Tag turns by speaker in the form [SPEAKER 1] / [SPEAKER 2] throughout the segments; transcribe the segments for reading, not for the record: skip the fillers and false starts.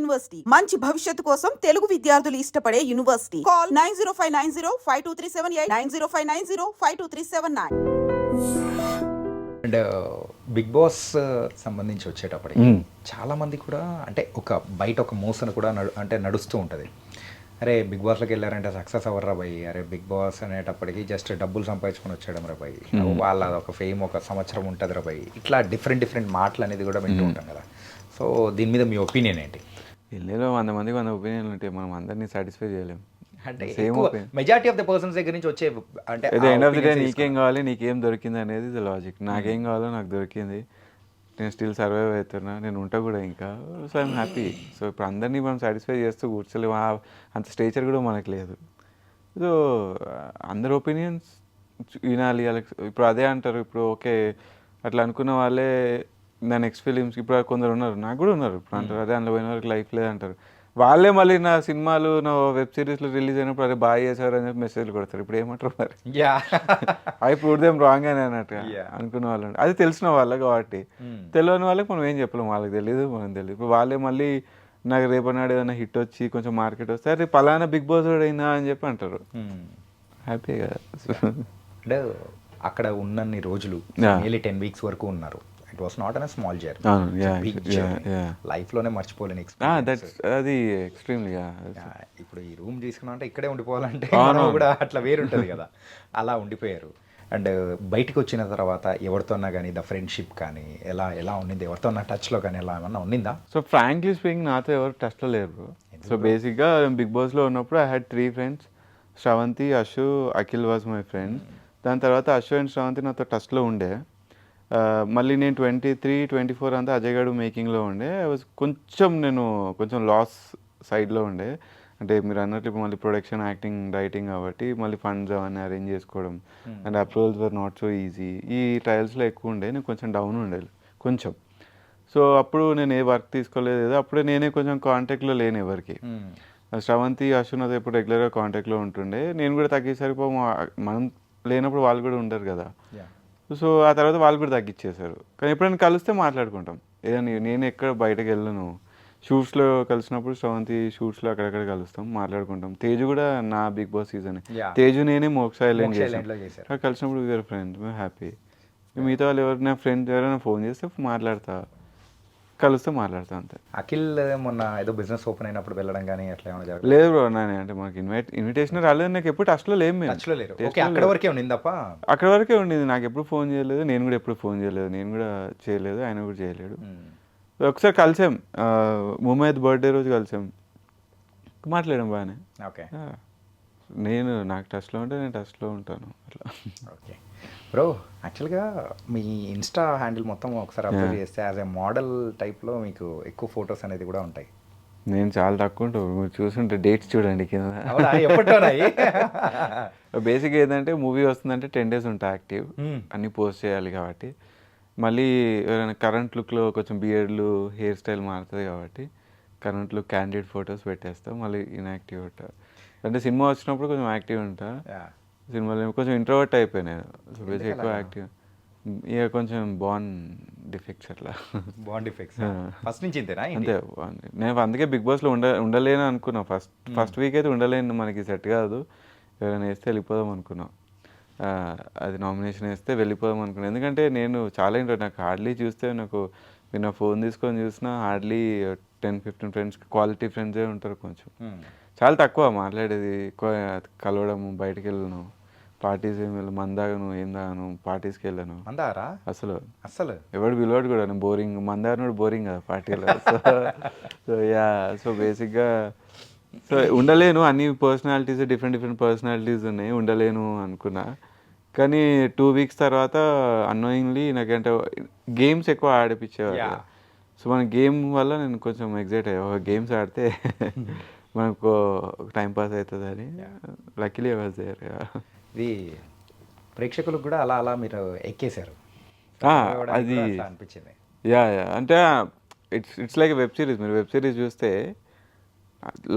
[SPEAKER 1] University మంచి భవిష్యత్తు కోసం తెలుగు విద్యార్థులు ఇష్టపడే university. Call 9059052378 9059052379.
[SPEAKER 2] And Bigg Boss సంబంధించి వచ్చేటప్పటికి చాలా మంది కూడా అంటే ఒక బయట ఒక మోసన కూడా నడుస్తూ ఉంటుంది. అరే బిగ్ బాస్లోకి వెళ్ళారంటే సక్సెస్ అవ్వరా భయ్, అరే బిగ్ బాస్ అనేటప్పటికి జస్ట్ డబ్బులు సంపాదించుకొని వచ్చేయడం రా భయ్, వాళ్ళ ఒక ఫేమ్ ఒక సంవత్సరం ఉంటుంది రా భయ్, ఇట్లా డిఫరెంట్ మాటలు అనేది కూడా వింటూ ఉంటాం కదా. సో దీని మీద మీ ఒపీనియన్ ఏంటి?
[SPEAKER 3] వెళ్ళేలో 100 మందికి 100 ఒపీనియన్లు ఉంటాయి, మనం అందరినీ సాటిస్ఫై చేయలేం.
[SPEAKER 2] అంటే మెజారిటీ ఆఫ్ ద పర్సన్స్ దగ్గర నుంచి వచ్చే అంటే
[SPEAKER 3] at the end of the day నీకేం కావాలి, నీకేం దొరికింది అనేది ఇది లాజిక్. నాకేం కావాలో నాకు దొరికింది, నేను స్టిల్ సర్వైవ్ అవుతున్నా, నేను ఉంటా కూడా ఇంకా. So I'm happy. సో ఇప్పుడు అందరినీ మనం సాటిస్ఫై చేస్తూ కూర్చోలేము, అంత స్టేచర్ కూడా మనకు లేదు. సో అందరి ఒపీనియన్స్ వినాలి. ఇప్పుడు అదే అంటారు, ఇప్పుడు ఓకే అట్లా అనుకున్న వాళ్ళే నా నెక్స్ట్ ఫిలిమ్స్ ఇప్పుడు కొందరు ఉన్నారు, నాకు కూడా ఉన్నారు ఇప్పుడు అంటారు అదే అందులో పోయిన వరకు లైఫ్ లేదంటారు. వాళ్ళే మళ్ళీ నా సినిమాలు నా వెబ్ సిరీస్లో రిలీజ్ అయినప్పుడు అదే బాగా చేశారు అని చెప్పి మెసేజ్లు కొడతారు. ఇప్పుడు ఏమంటారు మరి, ఐ ప్రూవ్ దెమ్ రాంగ్ అని అన్నట్టు అనుకున్న వాళ్ళు. అది తెలిసిన వాళ్ళకి కాబట్టి, తెలియని వాళ్ళకి మనం ఏం చెప్పలేము, వాళ్ళకి తెలియదు మనం తెలియదు. ఇప్పుడు వాళ్ళే మళ్ళీ నాకు రేపటినాడు ఏదైనా హిట్ వచ్చి కొంచెం మార్కెట్ వస్తే అరే పలానా బిగ్ బాస్ అయినా అని చెప్పి అంటారు. హ్యాపీ కదా.
[SPEAKER 2] అంటే అక్కడ ఉన్నన్ని రోజులు 10 వీక్స్ వరకు ఉన్నారు. It was not an small journey, లైఫ్లోనే మర్చిపోలేని ఎక్స్పీరియన్స్.
[SPEAKER 3] అది ఎక్స్ట్రీమ్లీ.
[SPEAKER 2] ఇప్పుడు ఈ రూమ్ తీసుకున్నా అంటే ఇక్కడే ఉండిపోవాలంటే కూడా అట్లా వేరుంటుంది కదా, అలా ఉండిపోయారు. అండ్ బయటకు వచ్చిన తర్వాత ఎవరితోన్నా కానీ ద ఫ్రెండ్షిప్ కానీ ఎలా ఉండింది, ఎవరితో టచ్లో కానీ ఎలా ఏమన్నా ఉండిందా?
[SPEAKER 3] సో ఫ్రాంక్లీ స్పీకింగ్ నాతో ఎవరు టచ్లో లేరు. సో బేసిక్గా బిగ్ బాస్లో ఉన్నప్పుడు I had 3 friends, Sravanthi, Ashu, Akhil was my friends. దాని తర్వాత అశు అండ్ శ్రవంతి నాతో టచ్లో ఉండే. మళ్ళీ నేను 23, 24 అంతా అజయ్ గడు మేకింగ్లో ఉండే. కొంచెం లాస్ సైడ్లో ఉండే. అంటే మీరు అన్నట్లు ఇప్పుడు మళ్ళీ ప్రొడక్షన్, యాక్టింగ్, రైటింగ్ కాబట్టి మళ్ళీ ఫండ్స్ అవన్నీ అరేంజ్ చేసుకోవడం and approvals were not so easy. ఈ ట్రయల్స్లో ఎక్కువ ఉండే, నేను కొంచెం డౌన్ ఉండేది కొంచెం. సో అప్పుడు నేను ఏ వర్క్ తీసుకోలేదు, అప్పుడే నేనే కొంచెం కాంటాక్ట్లో లేను ఎవరికి. శ్రవంతి, అశ్వనాథ్ ఎప్పుడు రెగ్యులర్గా కాంటాక్ట్లో ఉంటుండే. నేను కూడా తగ్గేసరికి మనం లేనప్పుడు వాళ్ళు కూడా ఉండరు కదా. సో ఆ తర్వాత వాళ్ళు కూడా తగ్గించేశారు. కానీ ఎప్పుడైనా కలిస్తే మాట్లాడుకుంటాం. ఏదైనా నేను ఎక్కడ బయటకు వెళ్ళను, షూట్స్లో కలిసినప్పుడు శ్రవంతి షూట్స్లో అక్కడక్కడ కలుస్తాం, మాట్లాడుకుంటాం. తేజు కూడా నా బిగ్ బాస్ సీజన్, తేజు నేనే మోక్ష ఐలాండ్ చేశాను. కలిసినప్పుడు వీఆర్ ఫ్రెండ్స్, మేము హ్యాపీ. మిగతా వాళ్ళు ఎవరైనా ఫ్రెండ్స్ ఎవరైనా ఫోన్ చేస్తే మాట్లాడతా, కలిస్తే మాట్లాడతా అంతే.
[SPEAKER 2] అఖిల్ మొన్న ఏదో బిజినెస్ ఓపెన్ అయినప్పుడు వెళ్ళడం కానీ అట్లా ఏమైనా జరగలేదు?
[SPEAKER 3] లేదు బ్రో, నేను అంటే మాకు ఇన్విటేషన్ రాలేదు, నాకు ఎప్పుడు టచ్లో లేము మేము.
[SPEAKER 2] అక్కడ వరకే ఉండింది తప్ప
[SPEAKER 3] అక్కడ వరకే ఉండింది. నాకు ఎప్పుడు ఫోన్ చేయలేదు, నేను కూడా ఎప్పుడు ఫోన్ చేయలేదు, నేను కూడా చేయలేదు, ఆయన కూడా చేయలేడు. ఒకసారి కలిసాం, ముమైద్ బర్త్డే రోజు కలిసాం, మాట్లాడాం బాగానే.
[SPEAKER 2] ఓకే,
[SPEAKER 3] నాకు టచ్లో ఉంటే నేను టచ్లో ఉంటాను అట్లా.
[SPEAKER 2] ఓకే బ్రో, యాక్చువల్గా మీ ఇన్స్టా హ్యాండిల్ మొత్తం ఒకసారి అప్లోడ్ చేస్తే యాజ్ ఏ మోడల్ టైప్లో మీకు ఎక్కువ ఫొటోస్ అనేది కూడా ఉంటాయి.
[SPEAKER 3] నేను చాలా తక్కువ ఉంటాను, మీరు చూసుంటే డేట్స్ చూడండి కింద. బేసిక్గా ఏంటంటే మూవీ వస్తుందంటే 10 days ఉంటా యాక్టివ్, అన్నీ పోస్ట్ చేయాలి కాబట్టి. మళ్ళీ ఎవరైనా కరెంట్ లుక్లో కొంచెం బియర్డ్లు, హెయిర్ స్టైల్ మారుతుంది కాబట్టి కరెంట్ లుక్ క్యాండిడేట్ ఫొటోస్ పెట్టేస్తాం, మళ్ళీ ఇన్యాక్టివ్ ఉంటా. అంటే సినిమా వచ్చినప్పుడు కొంచెం యాక్టివ్ ఉంటా, సినిమాలో కొంచెం ఇంట్రోవర్ట్ అయిపోయాను నేను. సో బేసిక్ ఎక్కువ యాక్టివ్, ఇక కొంచెం డిఫెక్ట్స్ అట్లా.
[SPEAKER 2] డిఫెక్ట్స్ ఫస్ట్ నుంచి ఇంతేనా?
[SPEAKER 3] అంతే. నేను అందుకే బిగ్ బాస్లో ఉండలేను అనుకున్నా. ఫస్ట్ వీక్ అయితే ఉండలేను, మనకి సెట్ కాదు, ఎవరైనా వేస్తే వెళ్ళిపోదాం అనుకున్నాం. అది నామినేషన్ వేస్తే వెళ్ళిపోదాం అనుకున్నాను. ఎందుకంటే నేను చాలా ఇంట్రెస్ట్, నాకు హార్డ్లీ చూస్తే మీరు నా ఫోన్ తీసుకొని చూసినా హార్డ్లీ 10-15 ఫ్రెండ్స్, క్వాలిటీ ఫ్రెండ్సే ఉంటారు. కొంచెం చాలా తక్కువ మాట్లాడేది, ఎక్కువ కలవడము, బయటకు వెళ్ళను, పార్టీస్ ఏమి వెళ్ళను, మందాగను, ఏం తాగను, పార్టీస్కి వెళ్ళాను.
[SPEAKER 2] మందారా అసలు
[SPEAKER 3] ఎవడు పిలవాడు కూడా, బోరింగ్, మందారు బోరింగ్ కదా పార్టీలో. సో బేసిక్గా సో ఉండలేను, అన్ని పర్సనాలిటీస్ డిఫరెంట్ పర్సనాలిటీస్ ఉన్నాయి, ఉండలేను అనుకున్నా. కానీ 2 weeks తర్వాత అన్నోయింగ్లీ నాకంటే గేమ్స్ ఎక్కువ ఆడిపించేవారు. సో మన గేమ్ వల్ల నేను కొంచెం ఎగ్జైట్ అయ్యా, గేమ్స్ ఆడితే మనకు టైంపాస్ అవుతుంది అని. Luckily I was there.
[SPEAKER 2] ఇది ప్రేక్షకులకు కూడా అలా మీరు ఎక్కేశారు,
[SPEAKER 3] అది
[SPEAKER 2] అనిపించింది.
[SPEAKER 3] అంటే ఇట్స్ లైక్ వెబ్ సిరీస్. మీరు వెబ్ సిరీస్ చూస్తే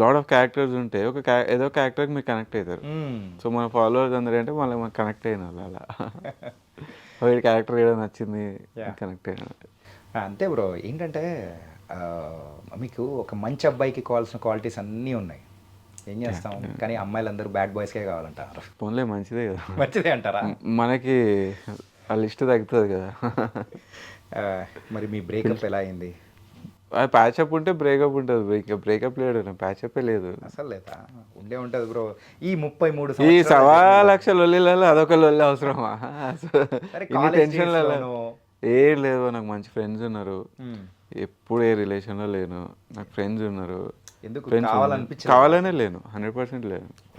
[SPEAKER 3] లాట్ ఆఫ్ క్యారెక్టర్స్ ఉంటే ఏదో క్యారెక్టర్కి మీరు కనెక్ట్ అవుతారు. సో మన ఫాలోవర్స్ అందరూ అంటే మళ్ళీ మనకు కనెక్ట్ అయిన వాళ్ళు అలా వీడి క్యారెక్టర్ ఏదో నచ్చింది, కనెక్ట్ అయిన.
[SPEAKER 2] అంతే బ్రో. ఏంటంటే మీకు ఒక మంచి అబ్బాయికి కావాల్సిన క్వాలిటీస్ అన్నీ ఉన్నాయి, ఏం చేస్తాం, కానీ అమ్మాయిలందరూ బ్యాడ్ బాయ్స్కే కావాలంటారు.
[SPEAKER 3] పోన్లే మంచిదే కదా.
[SPEAKER 2] మంచిదే అంటారా?
[SPEAKER 3] మనకి ఆ లిస్ట్ తగ్గుతుంది కదా.
[SPEAKER 2] ఆ, మరి మీ బ్రేకప్ ఎలా అయింది?
[SPEAKER 3] అది ప్యాచప్ ఉంటే బ్రేకప్ ఉంటుంది, బ్రేకప్ లేడు, ప్యాచప్ లేదు.
[SPEAKER 2] అసలు లేదా? ఉండే ఉంటుంది బ్రో. ఈ 33
[SPEAKER 3] ఈ
[SPEAKER 2] సంవత్సరాల
[SPEAKER 3] 1,00,000 లొల్లిలలో అదొక లొల్లి అవసరమా?
[SPEAKER 2] సరే,
[SPEAKER 3] ఇన్ని
[SPEAKER 2] college
[SPEAKER 3] టెన్షన్లలో
[SPEAKER 2] daysలోనూ.
[SPEAKER 3] ఏం లేదు, నాకు మంచి ఫ్రెండ్స్ ఉన్నారు, ఎప్పుడు ఏ రిలేషన్లో లేను, నాకు ఫ్రెండ్స్ ఉన్నారు.
[SPEAKER 2] ఎందుకు
[SPEAKER 3] ఫ్రెండ్స్
[SPEAKER 2] కావాలనిపించలేదు?
[SPEAKER 3] కావాలనే లేను, 100% లేను.